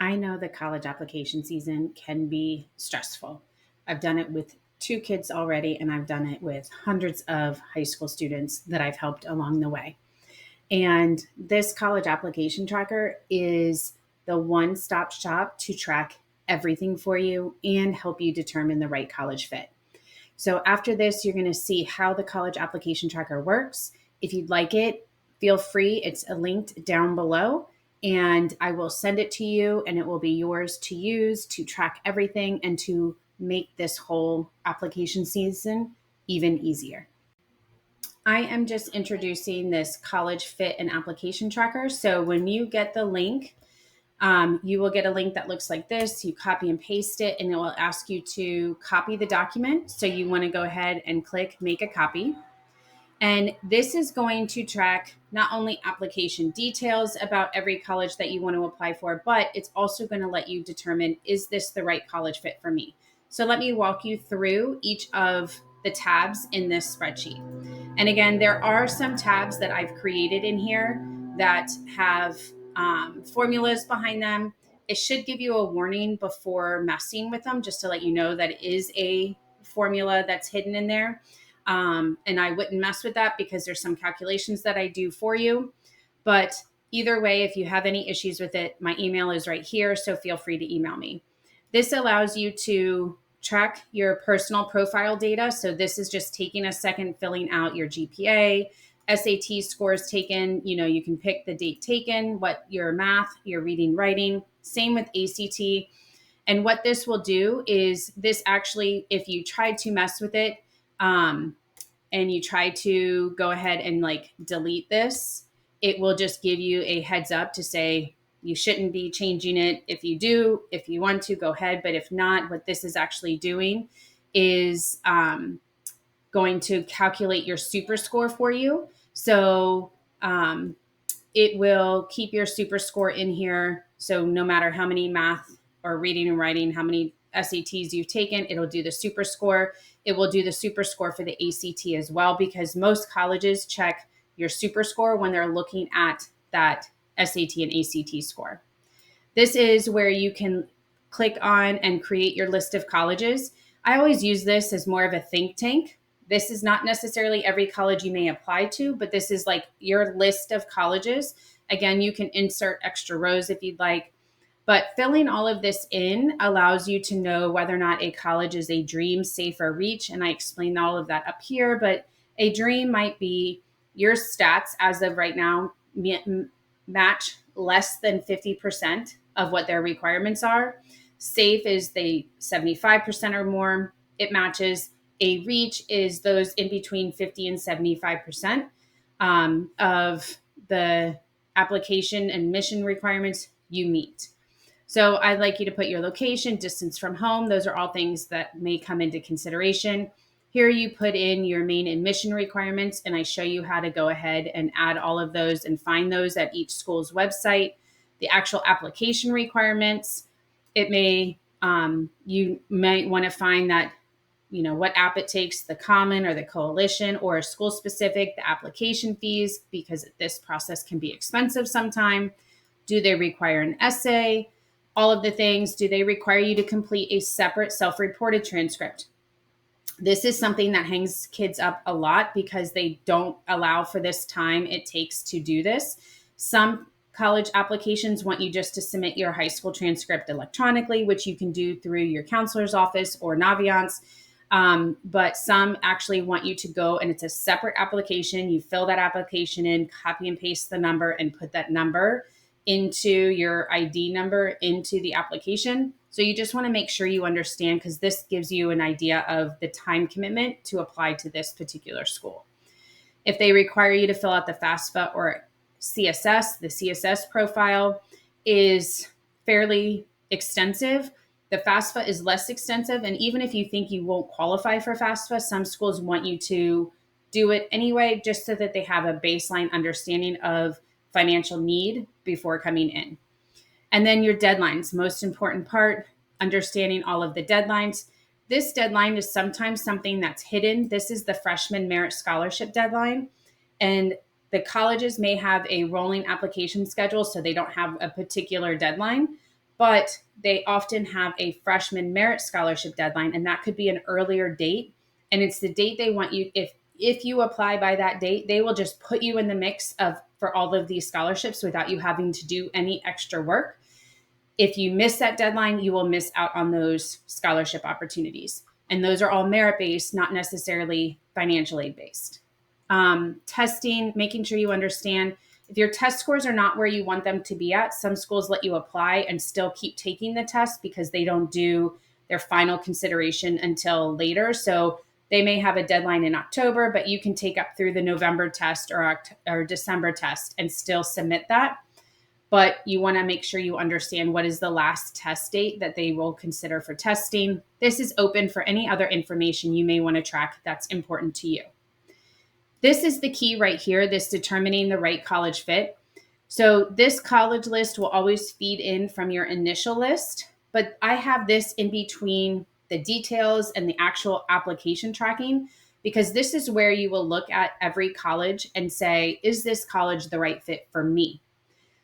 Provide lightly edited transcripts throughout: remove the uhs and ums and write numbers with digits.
I know the college application season can be stressful. I've done it with two kids already, and I've done it with hundreds of high school students that I've helped along the way. And this college application tracker is the one stop shop to track everything for you and help you determine the right college fit. So after this, you're going to see how the college application tracker works. If you'd like it, feel free. It's linked down below, and I will send it to you, and it will be yours to use to track everything and to make this whole application season even easier. I am just introducing this college fit and application tracker. So when you get the link, you will get a link that looks like this. You copy and paste it, and it will ask you to copy the document. So you want to go ahead and click make a copy. And this is going to track not only application details about every college that you want to apply for, but it's also going to let you determine, is this the right college fit for me? So let me walk you through each of the tabs in this spreadsheet. And again, there are some tabs that I've created in here that have formulas behind them. It should give you a warning before messing with them, just to let you know that it is a formula that's hidden in there. And I wouldn't mess with that because there's some calculations that I do for you. But either way, if you have any issues with it, my email is right here. So feel free to email me. This allows you to track your personal profile data. So this is just taking a second, filling out your GPA, SAT scores taken. You can pick the date taken, what your math, your reading, writing, same with ACT. And what this will do is this actually, if you tried to mess with it, and you try to go ahead and delete this, it will just give you a heads up to say you shouldn't be changing it. If you do, if you want to, go ahead. But if not, what this is actually doing is going to calculate your super score for you. So it will keep your super score in here. So no matter how many math or reading and writing, how many SATs you've taken, it'll do the super score. It will do the super score for the ACT as well, because most colleges check your super score when they're looking at that SAT and ACT score. This is where you can click on and create your list of colleges. I always use this as more of a think tank. This is not necessarily every college you may apply to, but this is like your list of colleges. Again, you can insert extra rows if you'd like. But filling all of this in allows you to know whether or not a college is a dream, safe, or reach. And I explained all of that up here. But a dream might be your stats as of right now match less than 50% of what their requirements are. Safe is the 75% or more. It matches. A reach is those in between 50 and 75% of the application and mission requirements you meet. So I'd like you to put your location, distance from home. Those are all things that may come into consideration. Here you put in your main admission requirements, and I show you how to go ahead and add all of those and find those at each school's website. The actual application requirements, you might want to find that, what app it takes, the common or the coalition or a school specific, the application fees, because this process can be expensive sometime. Do they require an essay? All of the things. Do they require you to complete a separate self-reported transcript? This is something that hangs kids up a lot because they don't allow for this time it takes to do this. Some college applications want you just to submit your high school transcript electronically, which you can do through your counselor's office or Naviance. But some actually want you to go, and it's a separate application. You fill that application in, copy and paste the number, and put that number into your ID number into the application. So you just want to make sure you understand, because this gives you an idea of the time commitment to apply to this particular school. If they require you to fill out the FAFSA or CSS, the CSS profile is fairly extensive. The FAFSA is less extensive. And even if you think you won't qualify for FAFSA, some schools want you to do it anyway, just so that they have a baseline understanding of financial need before coming in. And then your deadlines, most important part, understanding all of the deadlines. This deadline is sometimes something that's hidden. This is the freshman merit scholarship deadline. And the colleges may have a rolling application schedule, so they don't have a particular deadline. but they often have a freshman merit scholarship deadline, and that could be an earlier date. And it's the date they want you, if you apply by that date, they will just put you in the mix of for all of these scholarships without you having to do any extra work. If you miss that deadline, you will miss out on those scholarship opportunities. And those are all merit based, not necessarily financial aid based. Testing, making sure you understand if your test scores are not where you want them to be at, some schools let you apply and still keep taking the test because they don't do their final consideration until later. So they may have a deadline in October, but you can take up through the November test or December test and still submit that. But you want to make sure you understand what is the last test date that they will consider for testing. This is open for any other information you may want to track that's important to you. This is the key right here, this determining the right college fit. So this college list will always feed in from your initial list, but I have this in between the details and the actual application tracking, because this is where you will look at every college and say, is this college the right fit for me?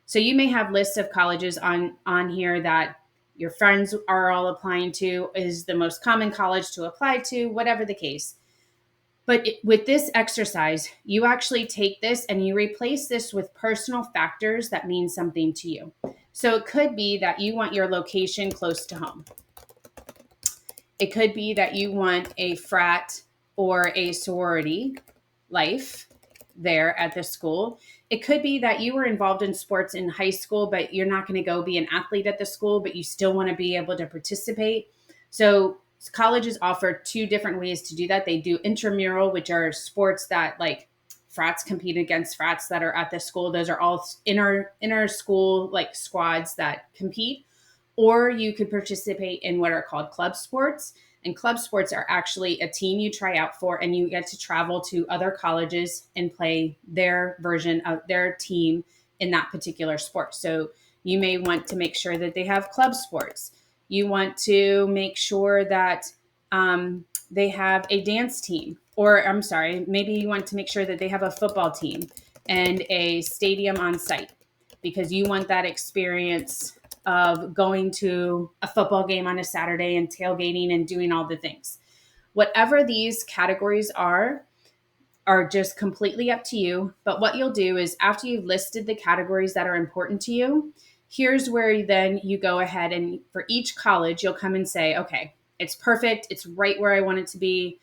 So you may have lists of colleges on here that your friends are all applying to, is the most common college to apply to, whatever the case. But with this exercise, you actually take this and you replace this with personal factors that mean something to you. So it could be that you want your location close to home. It could be that you want a frat or a sorority life there at the school. It could be that you were involved in sports in high school, but you're not going to go be an athlete at the school, but you still want to be able to participate. So colleges offer two different ways to do that. They do intramural, which are sports that like frats compete against frats that are at the school. Those are all inner school like squads that compete. Or you could participate in what are called club sports. And club sports are actually a team you try out for, and you get to travel to other colleges and play their version of their team in that particular sport. So you may want to make sure that they have club sports. You want to make sure that they have a dance team, or I'm sorry, maybe you want to make sure that they have a football team and a stadium on site, because you want that experience of going to a football game on a Saturday and tailgating and doing all the things. Whatever these categories are just completely up to you. But what you'll do is after you've listed the categories that are important to you, here's where then you go ahead and for each college, you'll come and say, okay, it's perfect. It's right where I want it to be.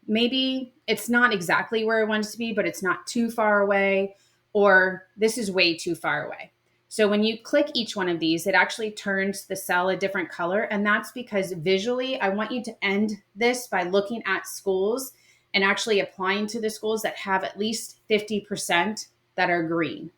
Maybe it's not exactly where I want it to be, but it's not too far away, or this is way too far away. So when you click each one of these, it actually turns the cell a different color. And that's because visually, I want you to end this by looking at schools and actually applying to the schools that have at least 50% that are green.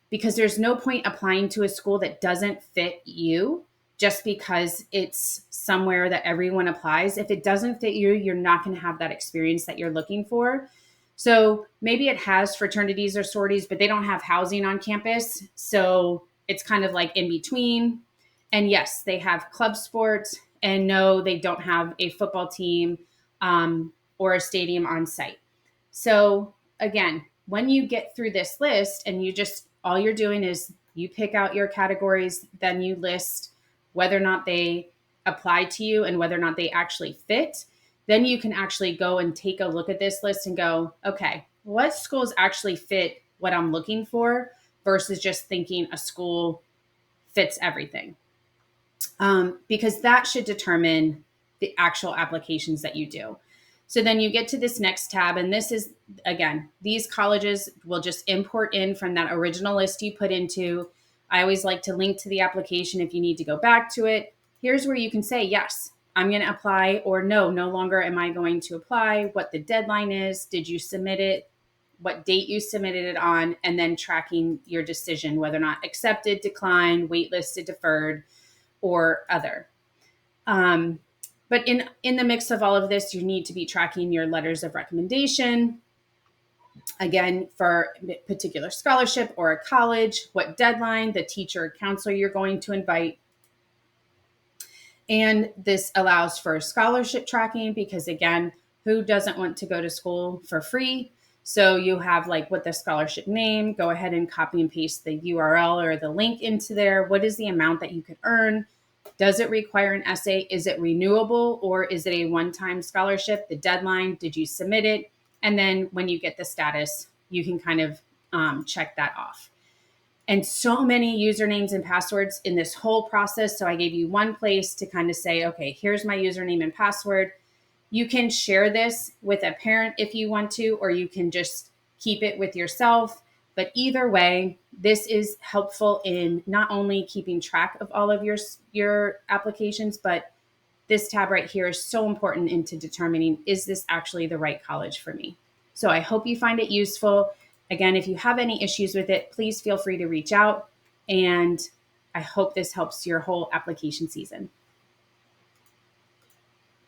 Because there's no point applying to a school that doesn't fit you just because it's somewhere that everyone applies. If it doesn't fit you, you're not going to have that experience that you're looking for. So maybe it has fraternities or sororities, but they don't have housing on campus. So it's kind of like in between. And yes, they have club sports. And no, they don't have a football team or a stadium on site. So again, when you get through this list and all you're doing is you pick out your categories, then you list whether or not they apply to you and whether or not they actually fit. Then you can actually go and take a look at this list and go, okay, what schools actually fit what I'm looking for versus just thinking a school fits everything. Because that should determine the actual applications that you do. So then you get to this next tab, and this is, again, these colleges will just import in from that original list you put into. I always like to link to the application if you need to go back to it. Here's where you can say, yes, I'm going to apply, or no longer am I going to apply, what the deadline is, did you submit it, what date you submitted it on, and then tracking your decision, whether or not accepted, declined, waitlisted, deferred, or other. But in the mix of all of this, you need to be tracking your letters of recommendation. Again, for a particular scholarship or a college, what deadline, the teacher or counselor you're going to invite. And this allows for scholarship tracking because, again, who doesn't want to go to school for free? So you have like what the scholarship name, go ahead and copy and paste the URL or the link into there. What is the amount that you could earn? Does it require an essay? Is it renewable, or is it a one-time scholarship? The deadline, did you submit it? And then when you get the status, you can kind of check that off. And so many usernames and passwords in this whole process. So I gave you one place to kind of say, okay, here's my username and password. You can share this with a parent if you want to, or you can just keep it with yourself. But either way, this is helpful in not only keeping track of all of your applications, but this tab right here is so important into determining, is this actually the right college for me? So I hope you find it useful. Again, if you have any issues with it, please feel free to reach out. And I hope this helps your whole application season.